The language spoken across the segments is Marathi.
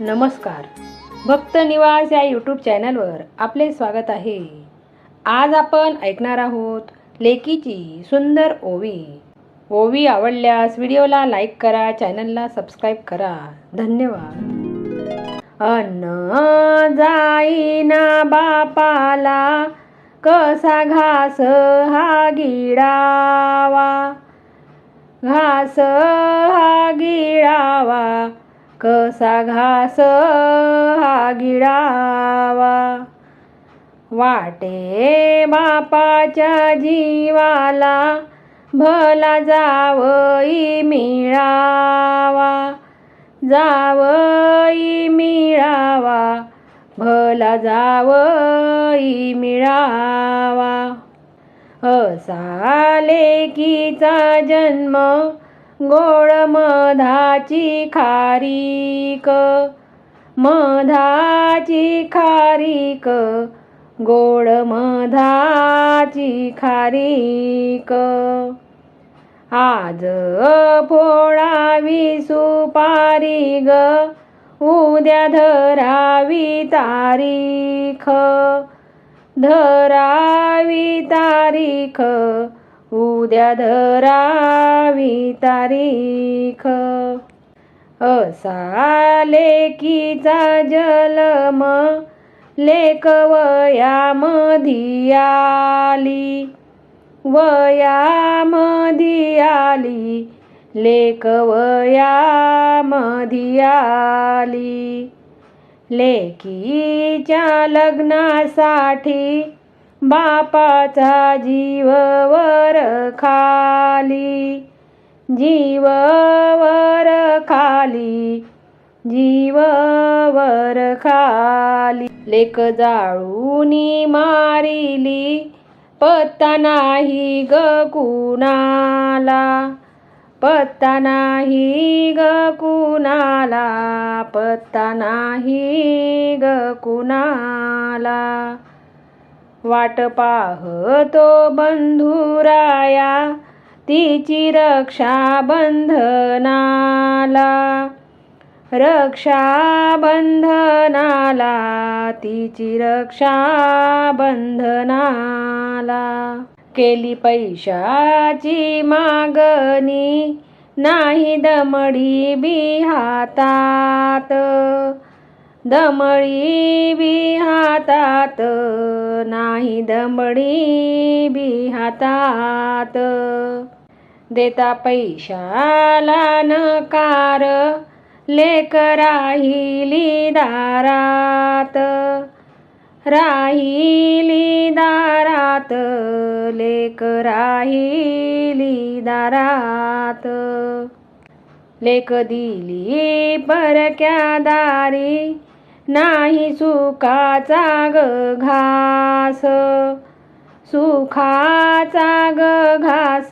नमस्कार. भक्त निवास या यूट्यूब चॅनलवर आपले स्वागत आहे. आज आपण ऐकणार आहोत लेकीची सुंदर ओवी. ओवी आवडल्यास व्हिडिओला लाईक करा, चॅनलला सबस्क्राईब करा. धन्यवाद. अन्न जाईना बापाला, कसा घास हा गिळावा. घास हा गिळावा, कसा घास हा गिळावा. वाटे बापाच्या जीवाला, भला जावई मिळावा. जावई मिळावा, भला जावई मिळावा. असा लेकीचा जन्म, गोड मधाची खारीक. मधाची खारीक, गोड मधाची खारीक. आज फोडावी सुपारी ग, उद्या धरावी तारीख. धरावी तारीख, उद्या धरावी तारीख. असा लेकीचा जन्म, लेक वयामधी आली. वयामधी आली, लेक वयामधी आली. लेकीच्या लग्नासाठी, बापाचा जीव वर खाली. जीव वर खाली, जीव वर खाली. लेक जाळूनी मारिली, पत्ता नाही ग कुणाला. पत्ता नाही ग कुणाला, पत्ता नाही ग कुणाला. वाट पाहतो बंधुराया, तिची रक्षा बंधनाला. रक्षा बंधनाला, तिची रक्षा बंधनाला. केली पैशाची मागणी, नाही दमडी बी हातात. दमडी बी हातात, नाही दमडी बी हातात. देता पैशाला नकार, लेक राहिली दारात. राहिली दारात, लेक राहिली दारात. लेक दिली परक्या दारी, नाही सुखाचा ग घास. सुखाचा ग घास,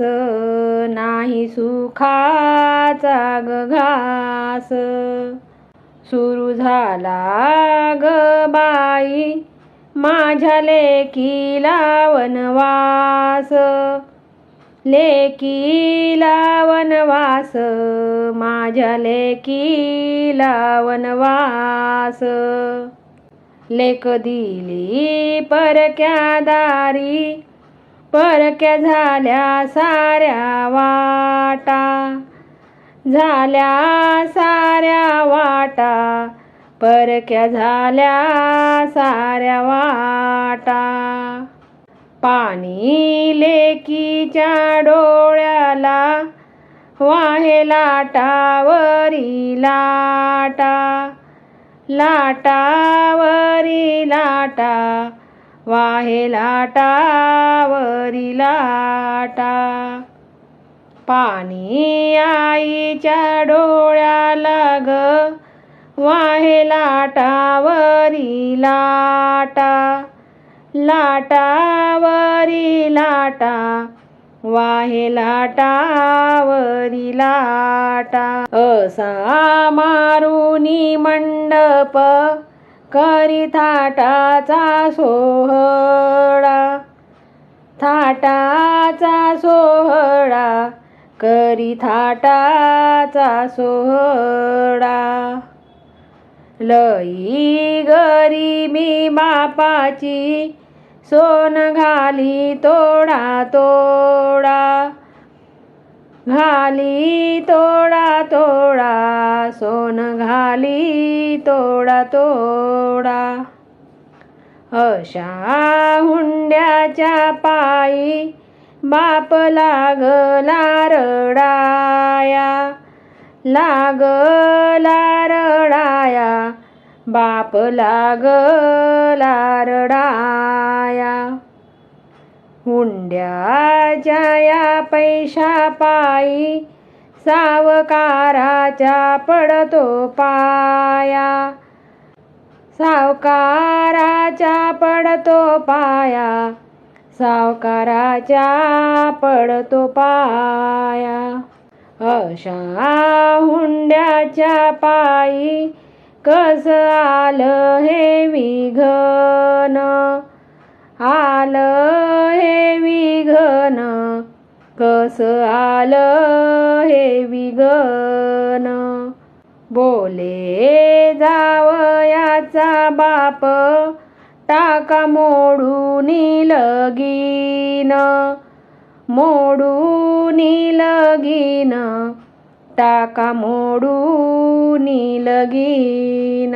नाही सुखाचा ग घास. सुरू झाला ग बाई, माझ्या लेकीला वनवास. लेकीला वनवास, माझ्या लेकीला वनवास. लेक दिली परक्या दारी, परक्या झाल्या साऱ्या वाटा. झाल्या साऱ्या वाटा, परक्या झाल्या साऱ्या वाटा. पाणी लेकीच्या डोळ्याला, वाहे लाटावरी लाटा. लाटावरी लाटा, वाहे लाटावरी लाटा. पाणी आईच्या डोळ्याला ग, वाहे लाटावरी लाटा. लाटावरी लाटा, वाहे लाटावरी लाटा. असा मारुनी मंडप, करी थाटाचा सोहळा. थाटाचा सोहळा, करी थाटाचा सोहळा. लई गरिबी बापाची सोन घाली तोडा तोडा. घाली तोडा तोडा सोन घाली तोडा तोडा. अशा हुंड्याच्या पायी बाप लागला रडाया. लागला रडाया बाप लागला रडाया. हुंड्याच्या या पैशा पायी सावकाराच्या पडतो पाया. सावकाराच्या पडतो पाया. सावकाराच्या पडतो पाया. अशा हुंड्याच्या पायी कस आलं हे विघन. आलं हे विघन. कस आलं हे विघन. बोले जावयाचा बाप टाका मोडून लगीन. मोडून लगीन. टाका मोडून लगीन.